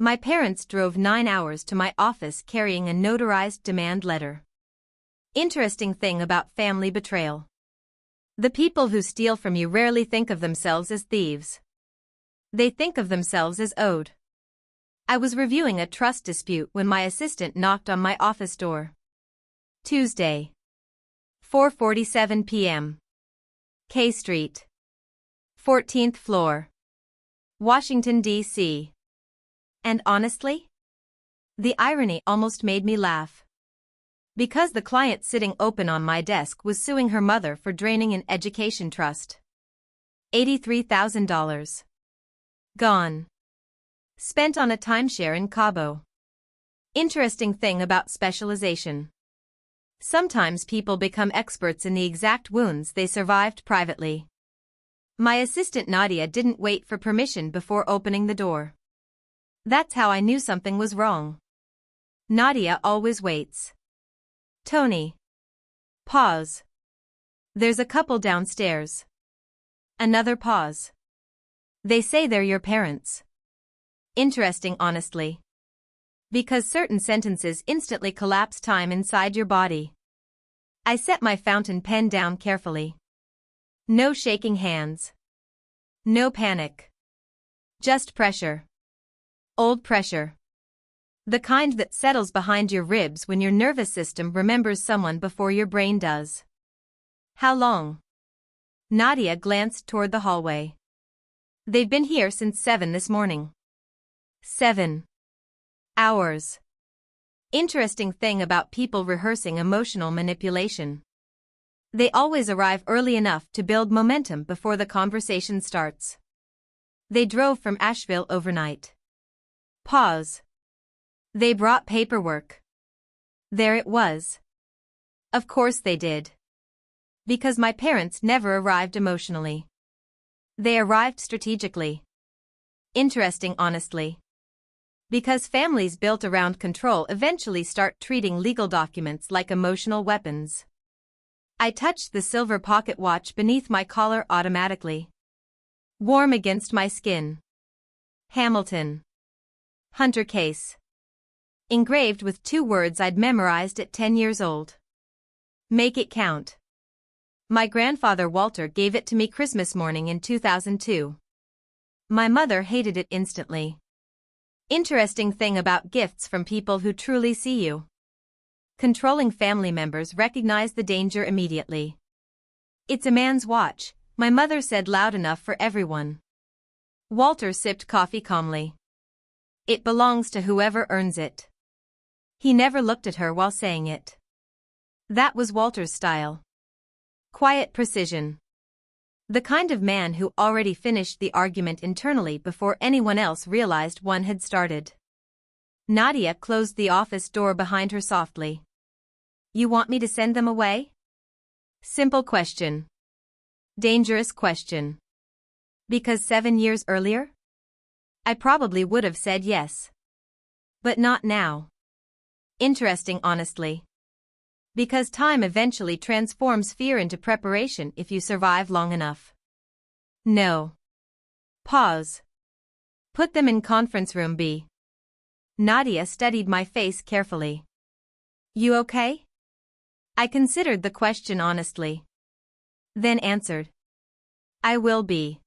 My parents drove 9 hours to my office carrying a notarized demand letter. Interesting thing about family betrayal. The people who steal from you rarely think of themselves as thieves. They think of themselves as owed. I was reviewing a trust dispute when my assistant knocked on my office door. Tuesday. 4:47 p.m. K Street. 14th floor. Washington, D.C. And honestly? The irony almost made me laugh. Because the client sitting open on my desk was suing her mother for draining an education trust. $83,000. Gone. Spent on a timeshare in Cabo. Interesting thing about specialization. Sometimes people become experts in the exact wounds they survived privately. My assistant Nadia didn't wait for permission before opening the door. That's how I knew something was wrong. Nadia always waits. Tony. Pause. There's a couple downstairs. Another pause. They say they're your parents. Interesting, honestly. Because certain sentences instantly collapse time inside your body. I set my fountain pen down carefully. No shaking hands. No panic. Just pressure. Old pressure. The kind that settles behind your ribs when your nervous system remembers someone before your brain does. How long? Nadia glanced toward the hallway. They've been here since 7 this morning. 7 hours. Interesting thing about people rehearsing emotional manipulation. They always arrive early enough to build momentum before the conversation starts. They drove from Asheville overnight. Pause. They brought paperwork. There it was. Of course they did. Because my parents never arrived emotionally. They arrived strategically. Interesting, honestly. Because families built around control eventually start treating legal documents like emotional weapons. I touched the silver pocket watch beneath my collar automatically. Warm against my skin. Hamilton. Hunter case. Engraved with 2 words I'd memorized at 10 years old. Make it count. My grandfather Walter gave it to me Christmas morning in 2002. My mother hated it instantly. Interesting thing about gifts from people who truly see you. Controlling family members recognize the danger immediately. It's a man's watch, my mother said loud enough for everyone. Walter sipped coffee calmly. It belongs to whoever earns it. He never looked at her while saying it. That was Walter's style. Quiet precision. The kind of man who already finished the argument internally before anyone else realized one had started. Nadia closed the office door behind her softly. You want me to send them away? Simple question. Dangerous question. Because 7 years earlier? I probably would have said yes. But not now. Interesting, honestly. Because time eventually transforms fear into preparation if you survive long enough. No. Pause. Put them in conference room B. Nadia studied my face carefully. You okay? I considered the question honestly. Then answered. I will be.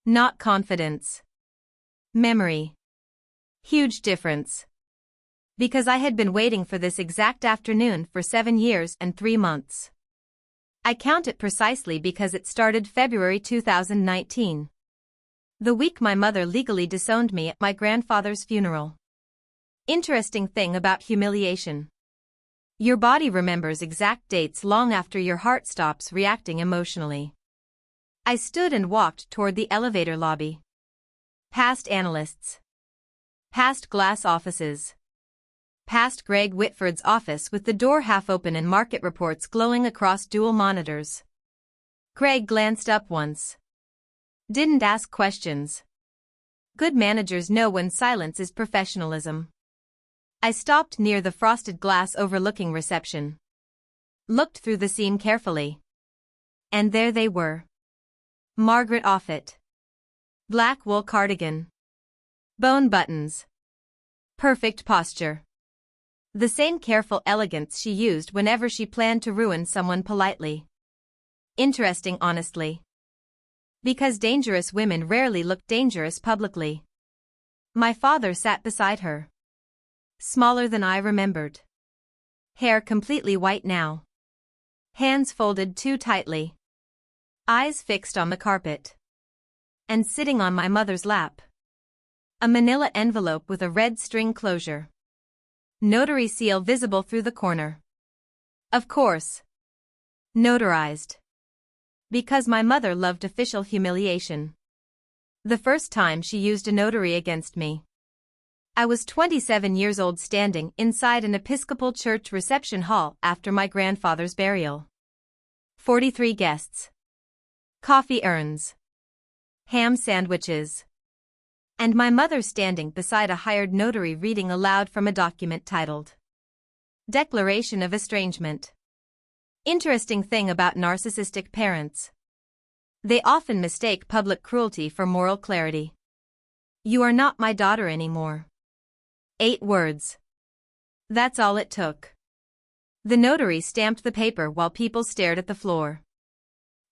Not confidence. Memory. Huge difference. Because I had been waiting for this exact afternoon for 7 years and 3 months. I count it precisely because it started February 2019. The week my mother legally disowned me at my grandfather's funeral. Interesting thing about humiliation. Your body remembers exact dates long after your heart stops reacting emotionally. I stood and walked toward the elevator lobby. Past analysts. Past glass offices. Past Greg Whitford's office with the door half open and market reports glowing across dual monitors. Greg glanced up once. Didn't ask questions. Good managers know when silence is professionalism. I stopped near the frosted glass overlooking reception. Looked through the seam carefully. And there they were. Margaret Offit. Black wool cardigan. Bone buttons. Perfect posture. The same careful elegance she used whenever she planned to ruin someone politely. Interesting honestly. Because dangerous women rarely look dangerous publicly. My father sat beside her. Smaller than I remembered. Hair completely white now. Hands folded too tightly. Eyes fixed on the carpet. And sitting on my mother's lap. A manila envelope with a red string closure. Notary seal visible through the corner. Of course. Notarized. Because my mother loved official humiliation. The first time she used a notary against me. I was 27 years old standing inside an Episcopal church reception hall after my grandfather's burial. 43 guests. Coffee urns. Ham sandwiches. And my mother standing beside a hired notary reading aloud from a document titled Declaration of Estrangement. Interesting thing about narcissistic parents. They often mistake public cruelty for moral clarity. You are not my daughter anymore. 8 words. That's all it took. The notary stamped the paper while people stared at the floor.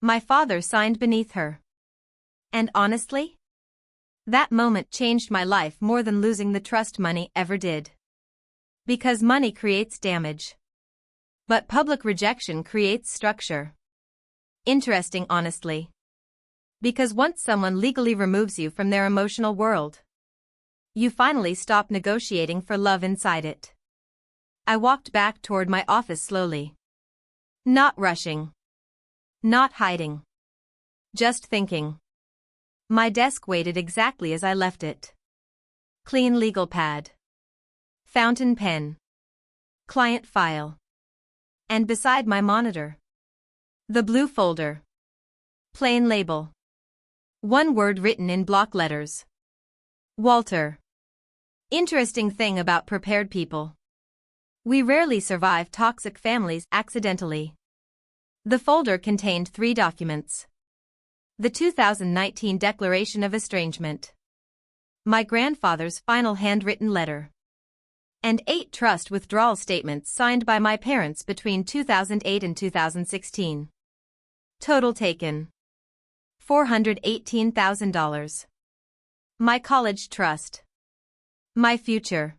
My father signed beneath her. And honestly? That moment changed my life more than losing the trust money ever did. Because money creates damage. But public rejection creates structure. Interesting honestly. Because once someone legally removes you from their emotional world, you finally stop negotiating for love inside it. I walked back toward my office slowly. Not rushing. Not hiding. Just thinking. My desk waited exactly as I left it. Clean legal pad. Fountain pen. Client file. And beside my monitor. The blue folder. Plain label. One word written in block letters. Walter. Interesting thing about prepared people. We rarely survive toxic families accidentally. The folder contained 3 documents. The 2019 Declaration of Estrangement. My grandfather's final handwritten letter. And 8 trust withdrawal statements signed by my parents between 2008 and 2016. Total taken. $418,000. My college trust. My future.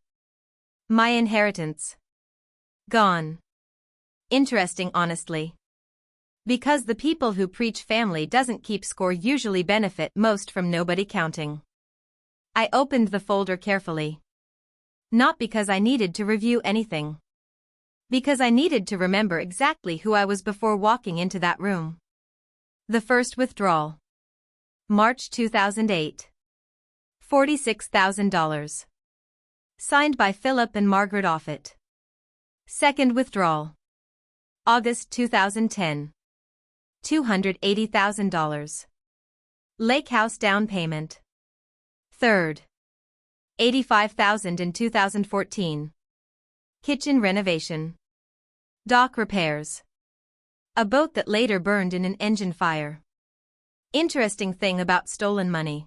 My inheritance. Gone. Interesting honestly. Because the people who preach family doesn't keep score usually benefit most from nobody counting. I opened the folder carefully. Not because I needed to review anything. Because I needed to remember exactly who I was before walking into that room. The first withdrawal. March 2008. $46,000. Signed by Philip and Margaret Offit. Second withdrawal. August 2010. $280,000. Lake House down payment. Third. $85,000 in 2014. Kitchen renovation. Dock repairs. A boat that later burned in an engine fire. Interesting thing about stolen money.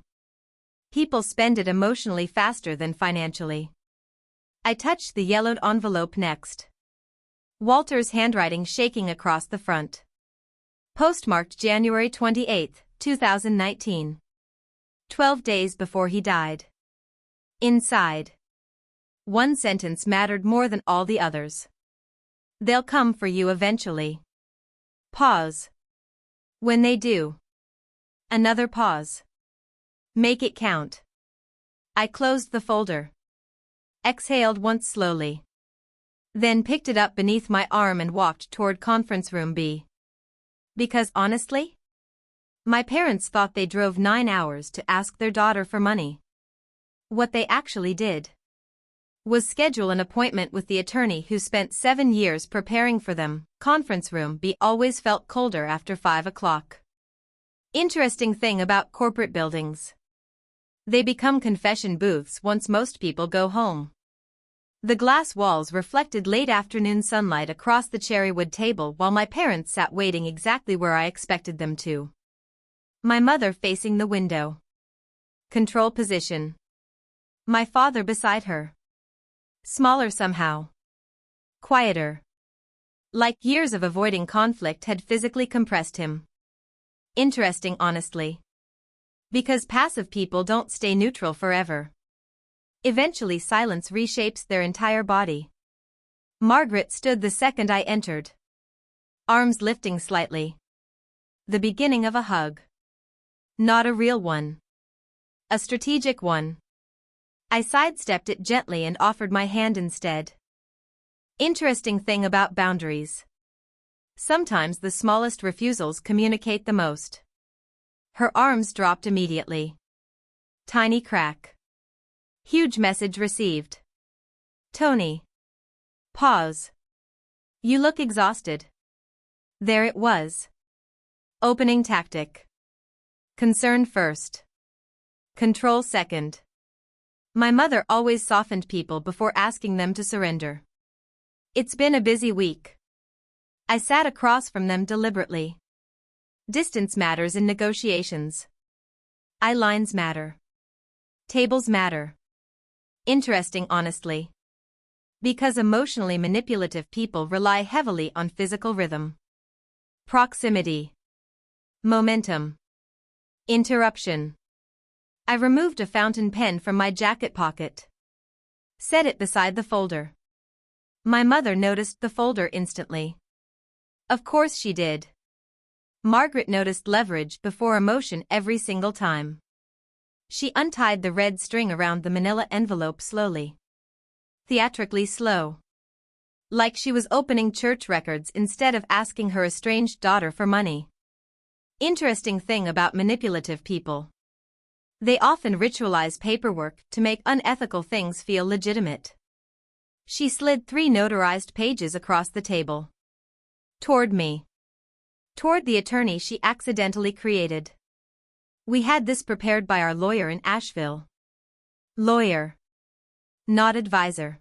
People spend it emotionally faster than financially. I touched the yellowed envelope next. Walter's handwriting shaking across the front. Postmarked January 28, 2019. 12 days before he died. Inside. One sentence mattered more than all the others. They'll come for you eventually. Pause. When they do. Another pause. Make it count. I closed the folder. Exhaled once slowly. Then picked it up beneath my arm and walked toward conference room B. Because honestly? My parents thought they drove 9 hours to ask their daughter for money. What they actually did was schedule an appointment with the attorney who spent 7 years preparing for them. Conference room B always felt colder after 5 o'clock. Interesting thing about corporate buildings. They become confession booths once most people go home. The glass walls reflected late afternoon sunlight across the cherrywood table while my parents sat waiting exactly where I expected them to. My mother facing the window. Control position. My father beside her. Smaller somehow. Quieter. Like years of avoiding conflict had physically compressed him. Interesting, honestly. Because passive people don't stay neutral forever. Eventually silence reshapes their entire body. Margaret stood the second I entered. Arms lifting slightly. The beginning of a hug. Not a real one. A strategic one. I sidestepped it gently and offered my hand instead. Interesting thing about boundaries. Sometimes the smallest refusals communicate the most. Her arms dropped immediately. Tiny crack. Huge message received. Tony. Pause. You look exhausted. There it was. Opening tactic. Concern first. Control second. My mother always softened people before asking them to surrender. It's been a busy week. I sat across from them deliberately. Distance matters in negotiations. Eye lines matter. Tables matter. Interesting, honestly. Because emotionally manipulative people rely heavily on physical rhythm. Proximity. Momentum. Interruption. I removed a fountain pen from my jacket pocket. Set it beside the folder. My mother noticed the folder instantly. Of course she did. Margaret noticed leverage before emotion every single time. She untied the red string around the manila envelope slowly. Theatrically slow. Like she was opening church records instead of asking her estranged daughter for money. Interesting thing about manipulative people. They often ritualize paperwork to make unethical things feel legitimate. She slid 3 notarized pages across the table. Toward me. Toward the attorney she accidentally created. We had this prepared by our lawyer in Asheville. Lawyer. Not advisor.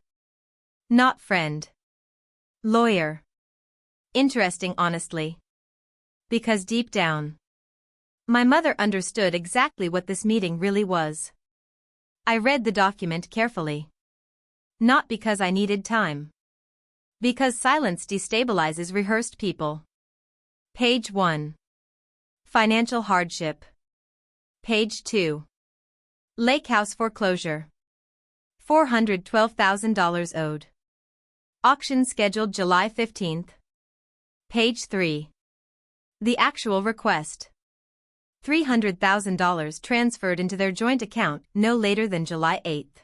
Not friend. Lawyer. Interesting, honestly. Because deep down, my mother understood exactly what this meeting really was. I read the document carefully. Not because I needed time. Because silence destabilizes rehearsed people. Page 1. Financial hardship. Page 2. Lake house foreclosure. $412,000 owed. Auction scheduled July 15th. Page 3. The actual request. $300,000 transferred into their joint account no later than July 8th.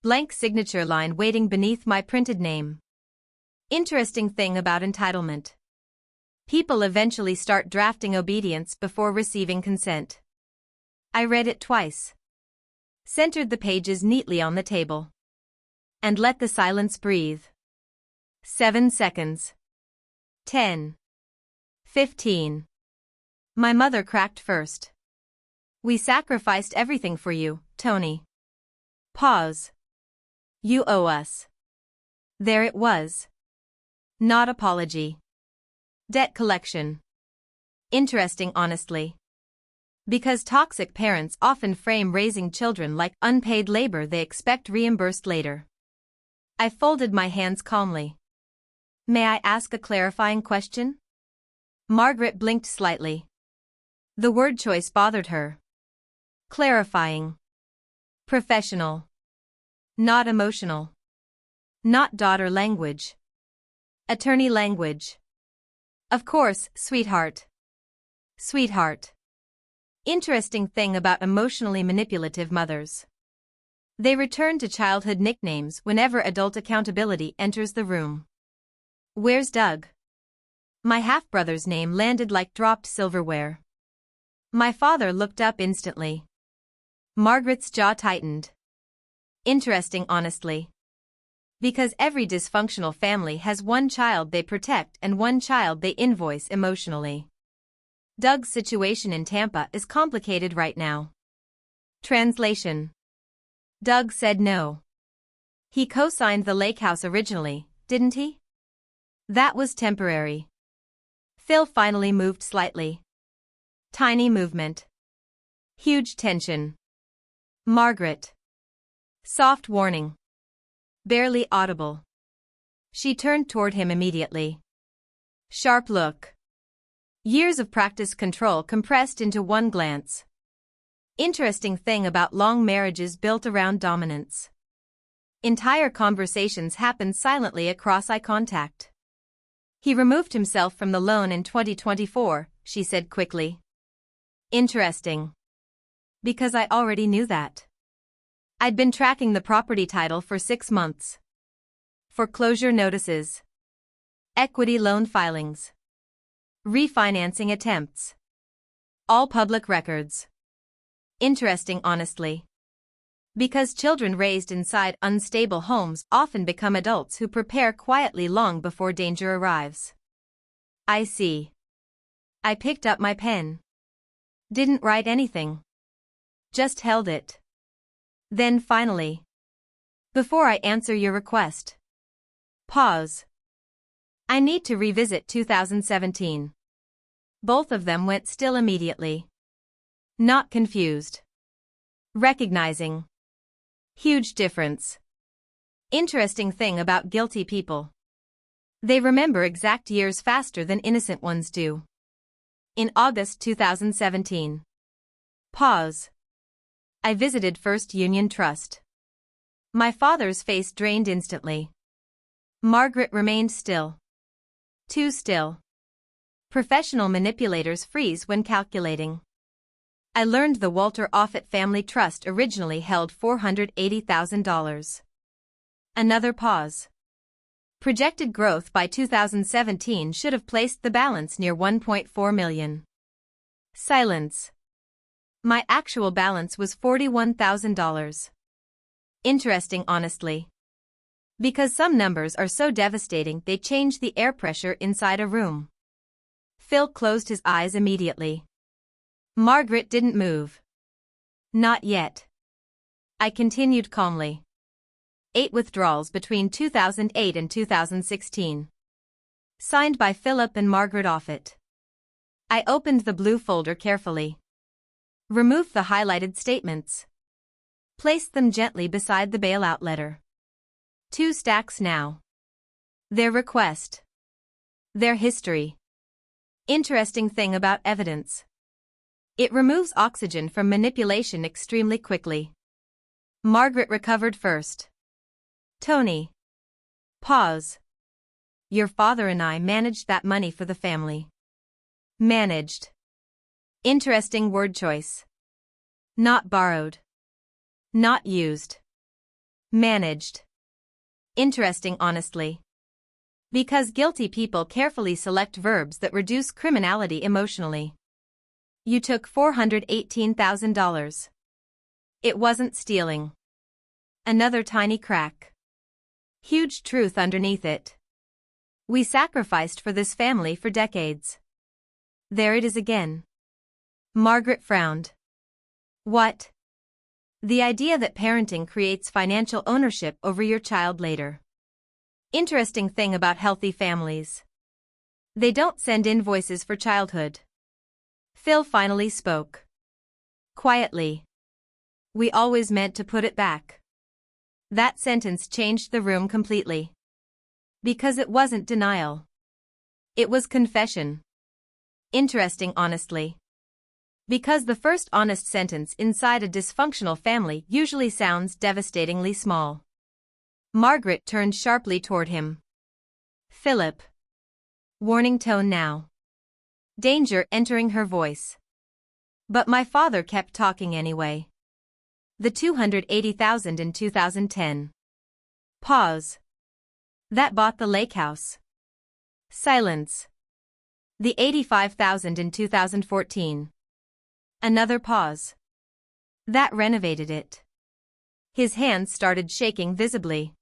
Blank signature line waiting beneath my printed name. Interesting thing about entitlement. People eventually start drafting obedience before receiving consent. I read it twice. Centered the pages neatly on the table. And let the silence breathe. 7 seconds. 10. 15. My mother cracked first. We sacrificed everything for you, Tony. Pause. You owe us. There it was. Not apology. Debt collection. Interesting, honestly. Because toxic parents often frame raising children like unpaid labor they expect reimbursed later. I folded my hands calmly. May I ask a clarifying question? Margaret blinked slightly. The word choice bothered her. Clarifying. Professional. Not emotional. Not daughter language. Attorney language. Of course, sweetheart. Sweetheart. Interesting thing about emotionally manipulative mothers. They return to childhood nicknames whenever adult accountability enters the room. Where's Doug? My half-brother's name landed like dropped silverware. My father looked up instantly. Margaret's jaw tightened. Interesting, honestly. Because every dysfunctional family has one child they protect and one child they invoice emotionally. Doug's situation in Tampa is complicated right now. Translation. Doug said no. He co-signed the lake house originally, didn't he? That was temporary. Phil finally moved slightly. Tiny movement. Huge tension. Margaret. Soft warning. Barely audible. She turned toward him immediately. Sharp look. Years of practice control compressed into one glance. Interesting thing about long marriages built around dominance. Entire conversations happened silently across eye contact. He removed himself from the loan in 2024, she said quickly. Interesting. Because I already knew that. I'd been tracking the property title for 6 months. Foreclosure notices. Equity loan filings. Refinancing attempts. All public records. Interesting honestly. Because children raised inside unstable homes often become adults who prepare quietly long before danger arrives. I see. I picked up my pen. Didn't write anything. Just held it. Then finally. Before I answer your request. Pause. I need to revisit 2017. Both of them went still immediately. Not confused. Recognizing. Huge difference. Interesting thing about guilty people. They remember exact years faster than innocent ones do. In August 2017. Pause. I visited First Union Trust. My father's face drained instantly. Margaret remained still. Too still. Professional manipulators freeze when calculating. I learned the Walter Offutt Family Trust originally held $480,000. Another pause. Projected growth by 2017 should have placed the balance near $1.4 million. Silence. My actual balance was $41,000. Interesting honestly. Because some numbers are so devastating they change the air pressure inside a room. Phil closed his eyes immediately. Margaret didn't move. Not yet. I continued calmly. 8 withdrawals between 2008 and 2016. Signed by Philip and Margaret Offutt. I opened the blue folder carefully. Removed the highlighted statements. Placed them gently beside the bailout letter. 2 stacks now. Their request. Their history. Interesting thing about evidence. It removes oxygen from manipulation extremely quickly. Margaret recovered first. Tony. Pause. Your father and I managed that money for the family. Managed. Interesting word choice. Not borrowed. Not used. Managed. Interesting honestly. Because guilty people carefully select verbs that reduce criminality emotionally. You took $418,000. It wasn't stealing. Another tiny crack. Huge truth underneath it. We sacrificed for this family for decades. There it is again. Margaret frowned. What? The idea that parenting creates financial ownership over your child later. Interesting thing about healthy families. They don't send invoices for childhood. Phil finally spoke. Quietly. We always meant to put it back. That sentence changed the room completely. Because it wasn't denial. It was confession. Interesting honestly. Because the first honest sentence inside a dysfunctional family usually sounds devastatingly small. Margaret turned sharply toward him. Philip. Warning tone now. Danger entering her voice. But my father kept talking anyway. The $280,000 in 2010. Pause. That bought the lake house. Silence. The $85,000 in 2014. Another pause. That renovated it. His hands started shaking visibly.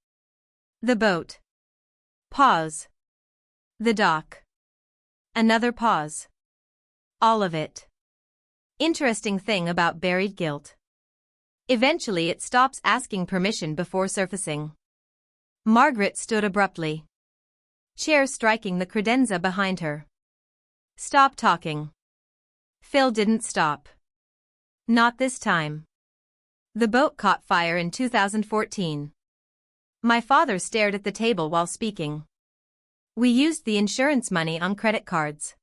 The boat. Pause. The dock. Another pause. All of it. Interesting thing about buried guilt. Eventually it stops asking permission before surfacing. Margaret stood abruptly. Chair striking the credenza behind her. Stop talking. Phil didn't stop. Not this time. The boat caught fire in 2014. My father stared at the table while speaking. We used the insurance money on credit cards.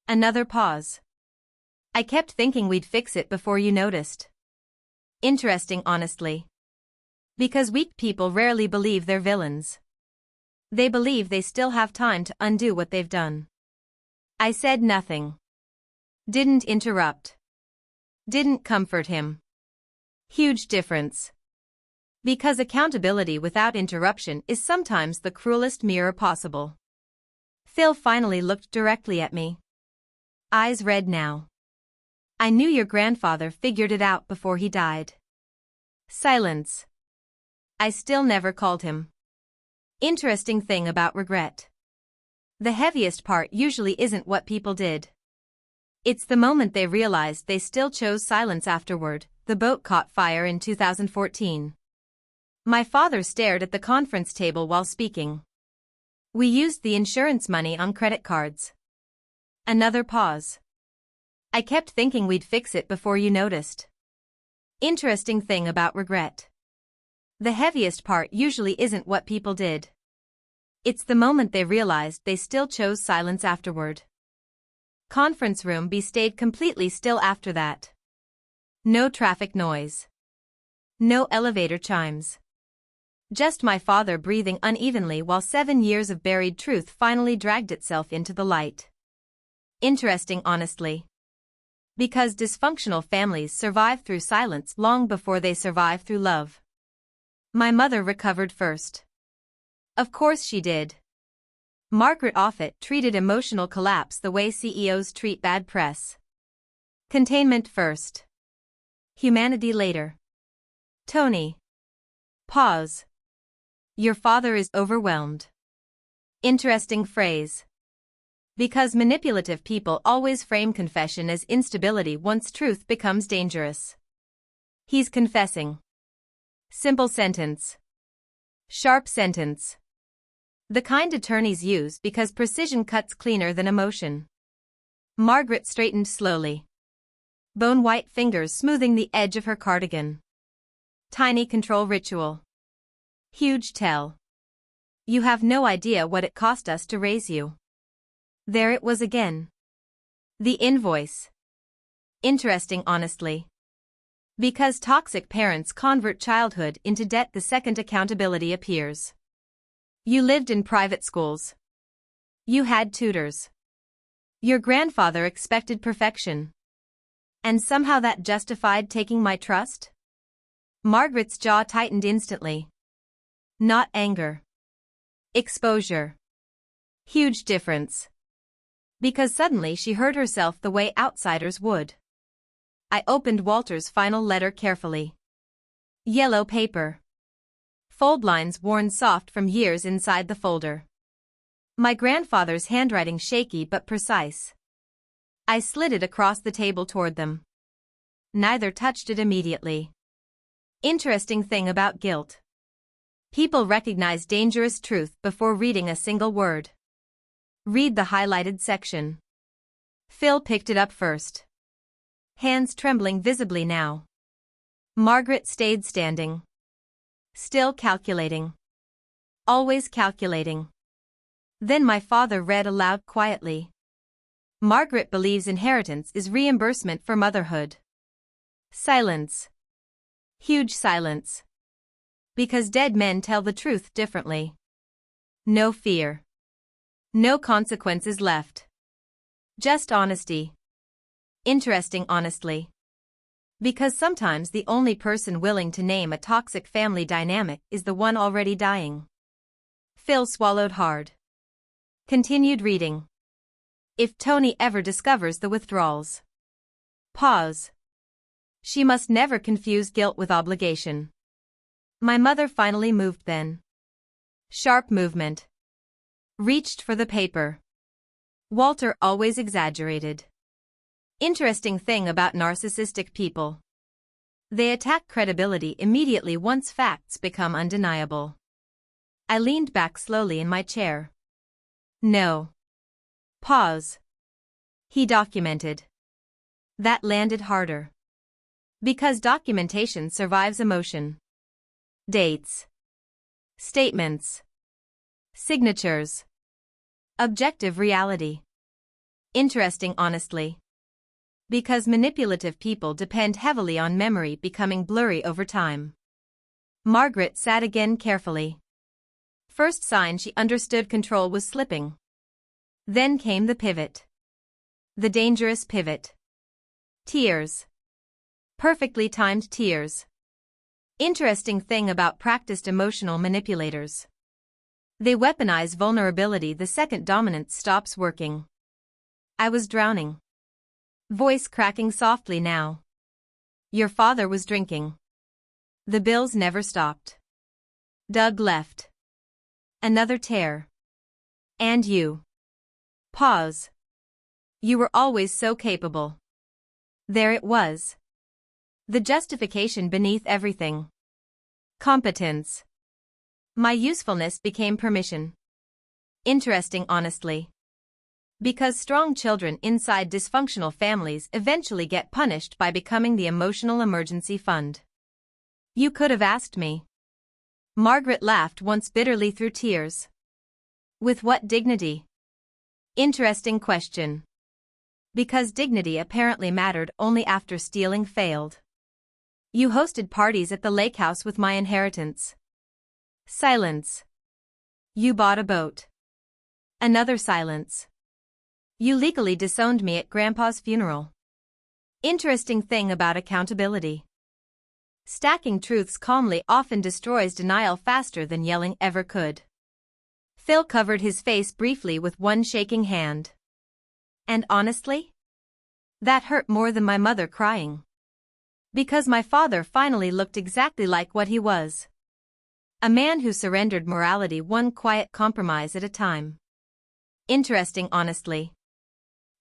Another pause. I kept thinking we'd fix it before you noticed. Interesting, honestly. Because weak people rarely believe they're villains. They believe they still have time to undo what they've done. I said nothing. Didn't interrupt. Didn't comfort him. Huge difference. Because accountability without interruption is sometimes the cruelest mirror possible. Phil finally looked directly at me. Eyes red now. I knew your grandfather figured it out before he died. Silence. I still never called him. Interesting thing about regret. The heaviest part usually isn't what people did. It's the moment they realized they still chose silence afterward. The boat caught fire in 2014. My father stared at the conference table while speaking. We used the insurance money on credit cards. Another pause. I kept thinking we'd fix it before you noticed. Interesting thing about regret. The heaviest part usually isn't what people did. It's the moment they realized they still chose silence afterward. Conference room B stayed completely still after that. No traffic noise. No elevator chimes. Just my father breathing unevenly while 7 years of buried truth finally dragged itself into the light. Interesting, honestly. Because dysfunctional families survive through silence long before they survive through love. My mother recovered first. Of course she did. Margaret Offit treated emotional collapse the way CEOs treat bad press. Containment first. Humanity later. Tony. Pause. Your father is overwhelmed. Interesting phrase. Because manipulative people always frame confession as instability once truth becomes dangerous. He's confessing. Simple sentence. Sharp sentence. The kind attorneys use because precision cuts cleaner than emotion. Margaret straightened slowly. Bone-white fingers smoothing the edge of her cardigan. Tiny control ritual. Huge tell. You have no idea what it cost us to raise you. There it was again. The invoice. Interesting, honestly. Because toxic parents convert childhood into debt the second accountability appears. You lived in private schools. You had tutors. Your grandfather expected perfection. And somehow that justified taking my trust? Margaret's jaw tightened instantly. Not anger. Exposure. Huge difference. Because suddenly she heard herself the way outsiders would. I opened Walter's final letter carefully. Yellow paper. Fold lines worn soft from years inside the folder. My grandfather's handwriting shaky but precise. I slid it across the table toward them. Neither touched it immediately. Interesting thing about guilt. People recognize dangerous truth before reading a single word. Read the highlighted section. Phil picked it up first. Hands trembling visibly now. Margaret stayed standing. Still calculating. Always calculating. Then my father read aloud quietly. Margaret believes inheritance is reimbursement for motherhood. Silence. Huge silence. Because dead men tell the truth differently. No fear. No consequences left. Just honesty. Interesting, honestly. Because sometimes the only person willing to name a toxic family dynamic is the one already dying. Phil swallowed hard. Continued reading. If Tony ever discovers the withdrawals. Pause. She must never confuse guilt with obligation. My mother finally moved then. Sharp movement. Reached for the paper. Walter always exaggerated. Interesting thing about narcissistic people. They attack credibility immediately once facts become undeniable. I leaned back slowly in my chair. No. Pause. He documented. That landed harder. Because documentation survives emotion. Dates. Statements. Signatures. Objective reality. Interesting honestly. Because manipulative people depend heavily on memory becoming blurry over time. Margaret sat again carefully. First sign she understood control was slipping. Then came the pivot. The dangerous pivot. Tears. Perfectly timed tears. Interesting thing about practiced emotional manipulators. They weaponize vulnerability the second dominance stops working. I was drowning. Voice cracking softly now. Your father was drinking. The bills never stopped. Doug left. Another tear. And you. Pause. You were always so capable. There it was. The justification beneath everything. Competence. My usefulness became permission. Interesting honestly. Because strong children inside dysfunctional families eventually get punished by becoming the emotional emergency fund. You could have asked me. Margaret laughed once bitterly through tears. With what dignity? Interesting question. Because dignity apparently mattered only after stealing failed. You hosted parties at the lake house with my inheritance. Silence. You bought a boat. Another silence. You legally disowned me at Grandpa's funeral. Interesting thing about accountability. Stacking truths calmly often destroys denial faster than yelling ever could. Phil covered his face briefly with one shaking hand. And honestly? That hurt more than my mother crying. Because my father finally looked exactly like what he was. A man who surrendered morality one quiet compromise at a time. Interesting honestly.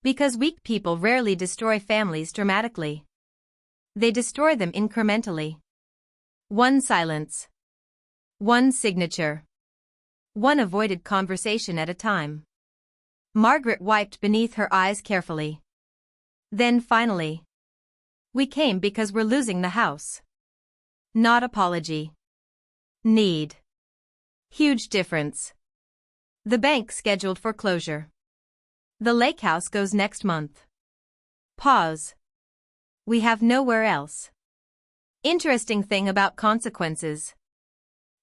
Because weak people rarely destroy families dramatically. They destroy them incrementally. One silence. One signature. One avoided conversation at a time. Margaret wiped beneath her eyes carefully. Then finally. We came because we're losing the house. Not apology. Need. Huge difference. The bank scheduled foreclosure. The lake house goes next month. Pause. We have nowhere else. Interesting thing about consequences.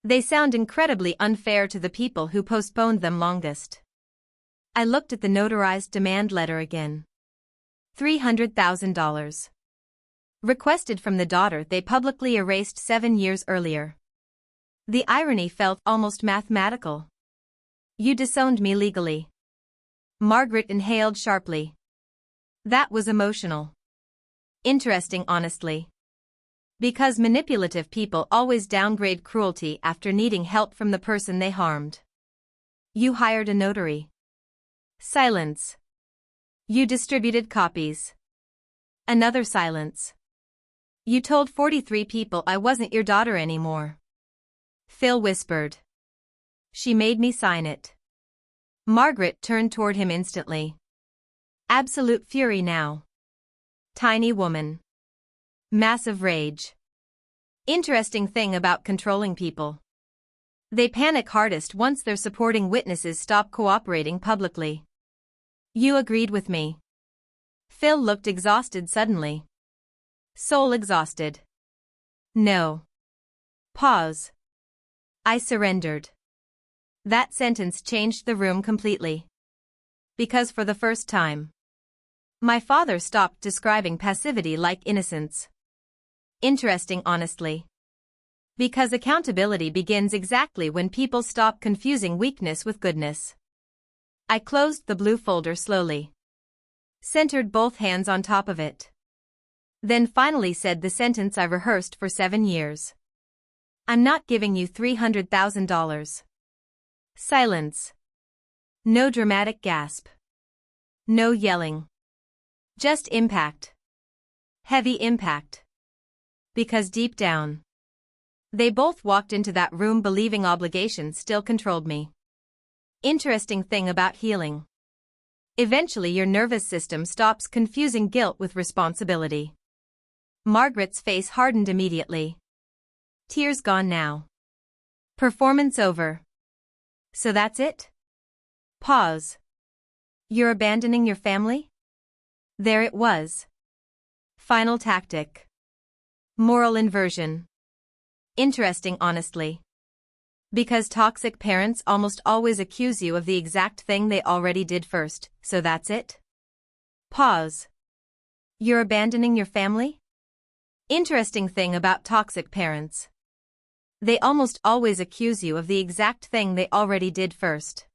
They sound incredibly unfair to the people who postponed them longest. I looked at the notarized demand letter again. $300,000. Requested from the daughter they publicly erased 7 years earlier. The irony felt almost mathematical. You disowned me legally. Margaret inhaled sharply. That was emotional. Interesting honestly. Because manipulative people always downgrade cruelty after needing help from the person they harmed. You hired a notary. Silence. You distributed copies. Another silence. You told 43 people I wasn't your daughter anymore. Phil whispered. She made me sign it. Margaret turned toward him instantly. Absolute fury now. Tiny woman. Massive rage. Interesting thing about controlling people. They panic hardest once their supporting witnesses stop cooperating publicly. You agreed with me. Phil looked exhausted suddenly. Soul exhausted. No. Pause. I surrendered. That sentence changed the room completely. Because for the first time, my father stopped describing passivity like innocence. Interesting honestly. Because accountability begins exactly when people stop confusing weakness with goodness. I closed the blue folder slowly. Centered both hands on top of it. Then finally said the sentence I rehearsed for 7 years. I'm not giving you $300,000. Silence. No dramatic gasp. No yelling. Just impact. Heavy impact. Because deep down, they both walked into that room believing obligation still controlled me. Interesting thing about healing. Eventually your nervous system stops confusing guilt with responsibility. Margaret's face hardened immediately. Tears gone now. Performance over. So that's it? Pause. You're abandoning your family? There it was. Final tactic. Moral inversion. Interesting, honestly. Because toxic parents almost always accuse you of the exact thing they already did first, so that's it? Pause. You're abandoning your family? Interesting thing about toxic parents. They almost always accuse you of the exact thing they already did first.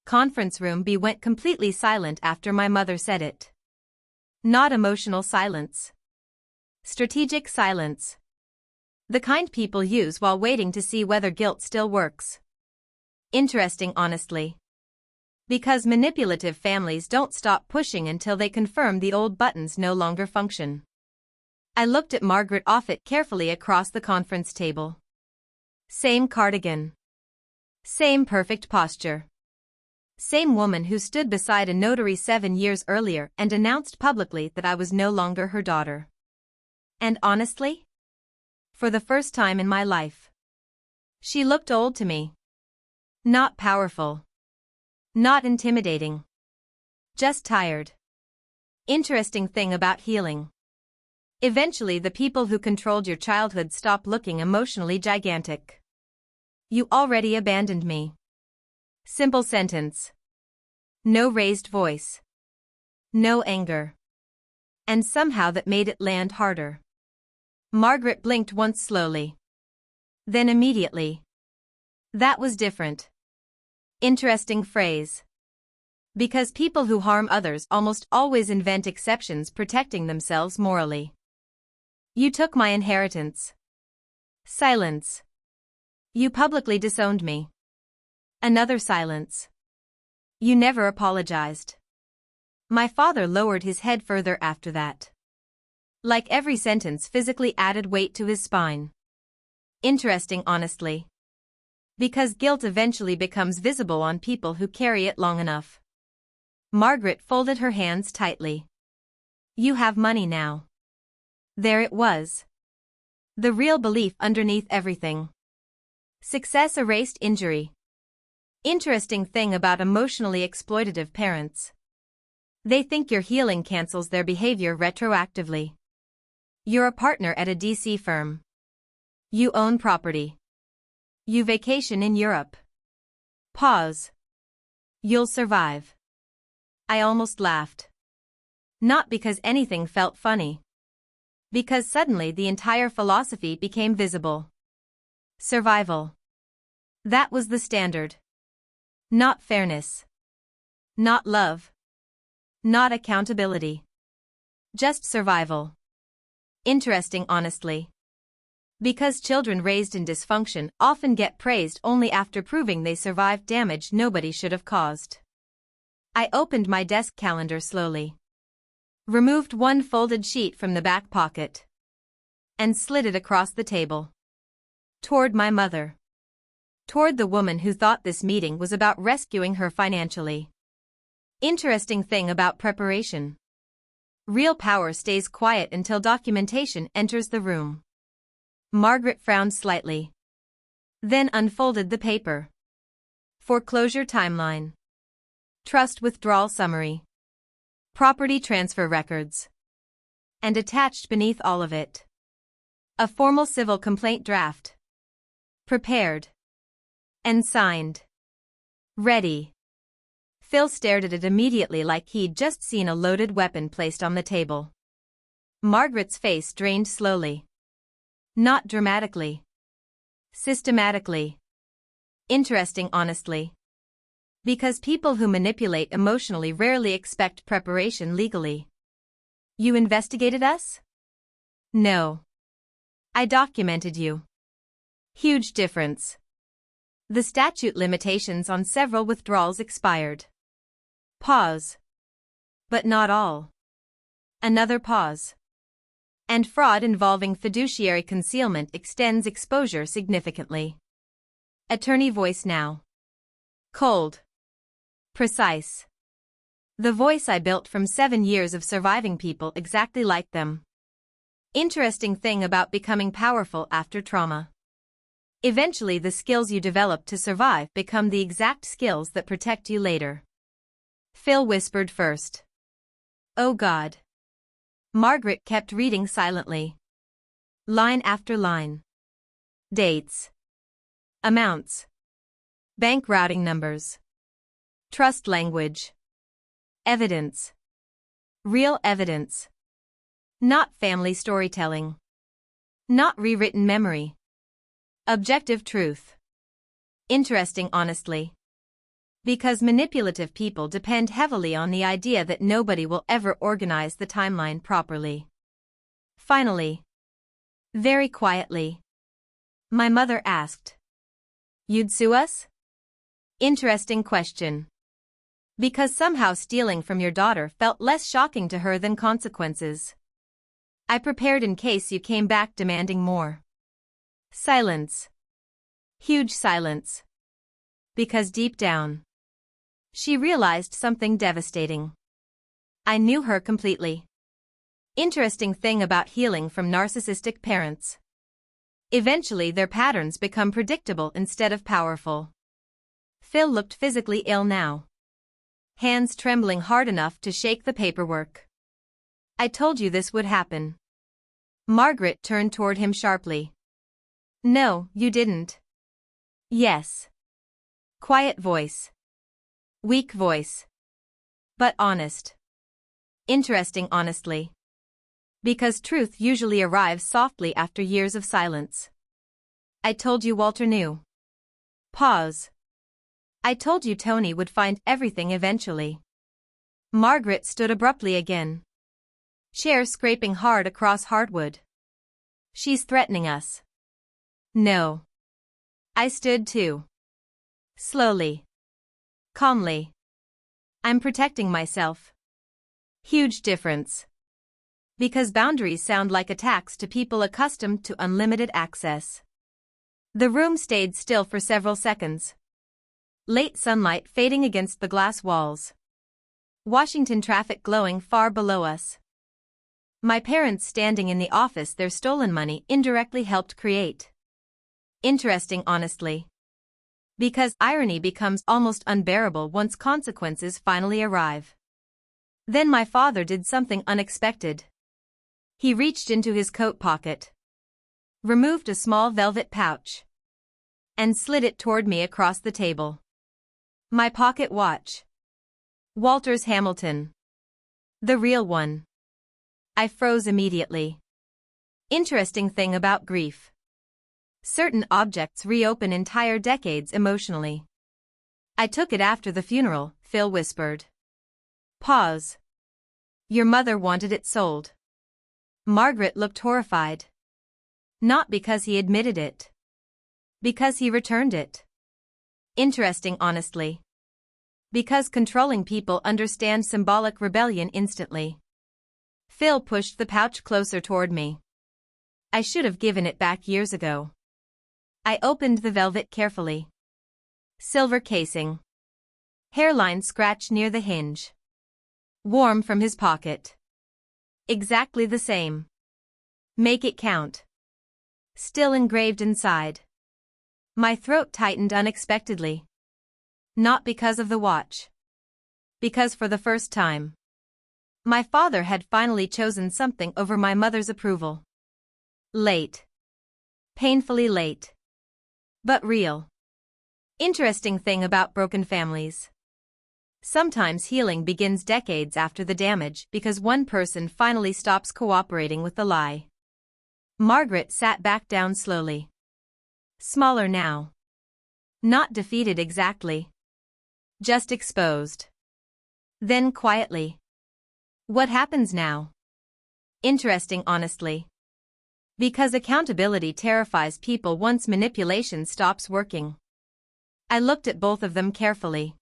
Conference room B went completely silent after my mother said it. Not emotional silence. Strategic silence. The kind people use while waiting to see whether guilt still works. Interesting, honestly. Because manipulative families don't stop pushing until they confirm the old buttons no longer function. I looked at Margaret Offit carefully across the conference table. Same cardigan. Same perfect posture. Same woman who stood beside a notary 7 years earlier and announced publicly that I was no longer her daughter. And honestly? For the first time in my life. She looked old to me. Not powerful. Not intimidating. Just tired. Interesting thing about healing. Eventually the people who controlled your childhood stop looking emotionally gigantic. You already abandoned me. Simple sentence. No raised voice. No anger. And somehow that made it land harder. Margaret blinked once slowly. Then immediately. That was different. Interesting phrase. Because people who harm others almost always invent exceptions protecting themselves morally. You took my inheritance. Silence. You publicly disowned me. Another silence. You never apologized. My father lowered his head further after that. Like every sentence physically added weight to his spine. Interesting, honestly. Because guilt eventually becomes visible on people who carry it long enough. Margaret folded her hands tightly. You have money now. There it was. The real belief underneath everything. Success erased injury. Interesting thing about emotionally exploitative parents. They think your healing cancels their behavior retroactively. You're a partner at a DC firm. You own property. You vacation in Europe. Pause. You'll survive. I almost laughed. Not because anything felt funny. Because suddenly the entire philosophy became visible. Survival. That was the standard. Not fairness. Not love. Not accountability. Just survival. Interesting, honestly. Because children raised in dysfunction often get praised only after proving they survived damage nobody should have caused. I opened my desk calendar slowly. Removed one folded sheet from the back pocket. And slid it across the table. Toward my mother. Toward the woman who thought this meeting was about rescuing her financially. Interesting thing about preparation. Real power stays quiet until documentation enters the room. Margaret frowned slightly. Then unfolded the paper. Foreclosure timeline. Trust withdrawal summary. Property transfer records. And attached beneath all of it. A formal civil complaint draft. Prepared. And signed. Ready. Phil stared at it immediately like he'd just seen a loaded weapon placed on the table. Margaret's face drained slowly. Not dramatically. Systematically. Interesting, honestly. Because people who manipulate emotionally rarely expect preparation legally. You investigated us? No. I documented you. Huge difference. The statute limitations on several withdrawals expired. Pause. But not all. Another pause. And fraud involving fiduciary concealment extends exposure significantly. Attorney voice now. Cold. Precise. The voice I built from 7 years of surviving people exactly like them. Interesting thing about becoming powerful after trauma. Eventually the skills you develop to survive become the exact skills that protect you later. Phil whispered first. Oh God. Margaret kept reading silently. Line after line. Dates. Amounts. Bank routing numbers. Trust language. Evidence. Real evidence. Not family storytelling. Not rewritten memory. Objective truth. Interesting honestly. Because manipulative people depend heavily on the idea that nobody will ever organize the timeline properly. Finally. Very quietly. My mother asked. You'd sue us? Interesting question. Because somehow stealing from your daughter felt less shocking to her than consequences. I prepared in case you came back demanding more. Silence. Huge silence. Because deep down, she realized something devastating. I knew her completely. Interesting thing about healing from narcissistic parents. Eventually their patterns become predictable instead of powerful. Phil looked physically ill now. Hands trembling hard enough to shake the paperwork. I told you this would happen. Margaret turned toward him sharply. No, you didn't. Yes. Quiet voice. Weak voice. But honest. Interesting honestly. Because truth usually arrives softly after years of silence. I told you Walter knew. Pause. I told you Tony would find everything eventually. Margaret stood abruptly again. Chair scraping hard across hardwood. She's threatening us. No. I stood too. Slowly. Calmly. I'm protecting myself. Huge difference. Because boundaries sound like attacks to people accustomed to unlimited access. The room stayed still for several seconds. Late sunlight fading against the glass walls. Washington traffic glowing far below us. My parents standing in the office their stolen money indirectly helped create. Interesting honestly. Because irony becomes almost unbearable once consequences finally arrive. Then my father did something unexpected. He reached into his coat pocket. Removed a small velvet pouch. And slid it toward me across the table. My pocket watch. Walter's Hamilton. The real one. I froze immediately. Interesting thing about grief. Certain objects reopen entire decades emotionally. I took it after the funeral, Phil whispered. Pause. Your mother wanted it sold. Margaret looked horrified. Not because he admitted it. Because he returned it. Interesting honestly. Because controlling people understand symbolic rebellion instantly. Phil pushed the pouch closer toward me. I should have given it back years ago. I opened the velvet carefully. Silver casing. Hairline scratch near the hinge. Warm from his pocket. Exactly the same. Make it count. Still engraved inside. My throat tightened unexpectedly. Not because of the watch. Because for the first time, my father had finally chosen something over my mother's approval. Late. Painfully late. But real. Interesting thing about broken families. Sometimes healing begins decades after the damage because one person finally stops cooperating with the lie. Margaret sat back down slowly. Smaller now. Not defeated exactly. Just exposed. Then quietly. What happens now? Interesting honestly. Because accountability terrifies people once manipulation stops working. I looked at both of them carefully.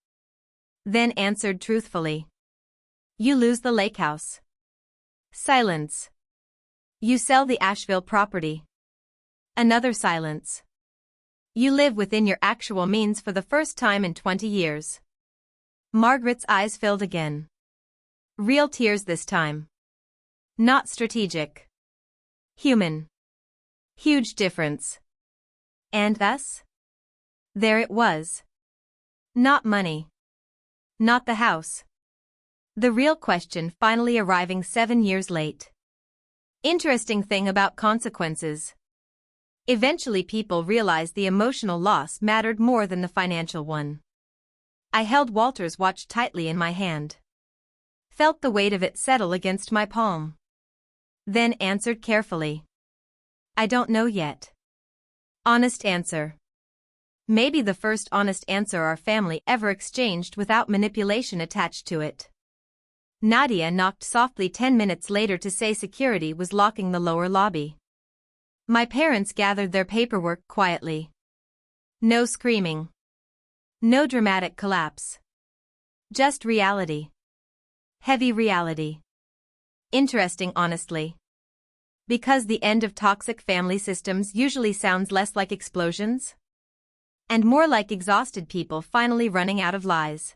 Then answered truthfully. You lose the lake house. Silence. You sell the Asheville property. Another silence. You live within your actual means for the first time in 20 years. Margaret's eyes filled again. Real tears this time. Not strategic. Human. Huge difference. And thus? There it was. Not money. Not the house. The real question finally arriving 7 years late. Interesting thing about consequences. Eventually people realized the emotional loss mattered more than the financial one. I held Walter's watch tightly in my hand. Felt the weight of it settle against my palm. Then answered carefully. I don't know yet. Honest answer. Maybe the first honest answer our family ever exchanged without manipulation attached to it. Nadia knocked softly 10 minutes later to say security was locking the lower lobby. My parents gathered their paperwork quietly. No screaming. No dramatic collapse. Just reality. Heavy reality. Interesting honestly. Because the end of toxic family systems usually sounds less like explosions and more like exhausted people finally running out of lies.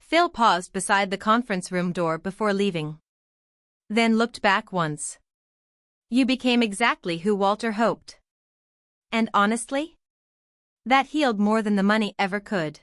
Phil paused beside the conference room door before leaving. Then looked back once. You became exactly who Walter hoped. And honestly? That healed more than the money ever could.